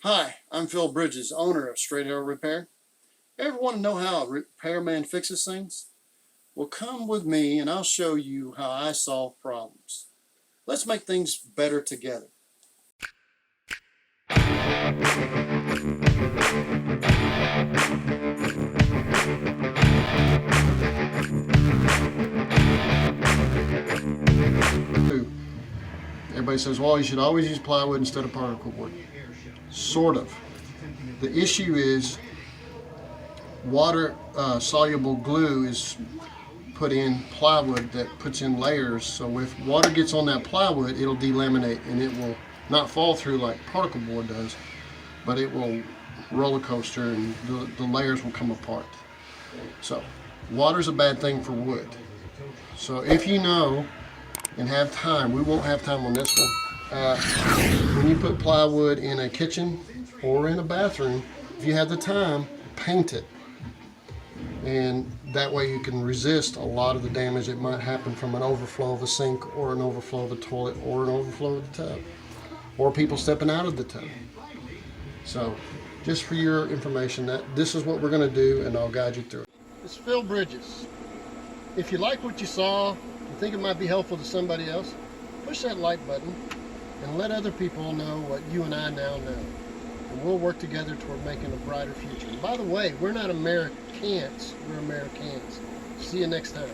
Hi, I'm Phil Bridges, owner of Straight Arrow Repair. Ever want to know how a repairman fixes things? Well, come with me and I'll show you how I solve problems. Let's make things better together. Everybody says, well, you should always use plywood instead of particle board. Sort of. The issue is water soluble glue is put in plywood that puts in layers, so if water gets on that plywood, it'll delaminate and it will not fall through like particle board does, but it will roller coaster and the layers will come apart. So water's a bad thing for wood. So if you know and have time, we won't have time on this one, when you put plywood in a kitchen or in a bathroom, if you have the time, paint it. And that way you can resist a lot of the damage that might happen from an overflow of a sink or an overflow of a toilet or an overflow of the tub or people stepping out of the tub. So just for your information, that this is what we're going to do, and I'll guide you through it. It's Phil Bridges. If you like what you saw, you think it might be helpful to somebody else, push that like button and let other people know what you and I now know. And we'll work together toward making a brighter future. And by the way, we're not Americans, we're Americans. See you next time.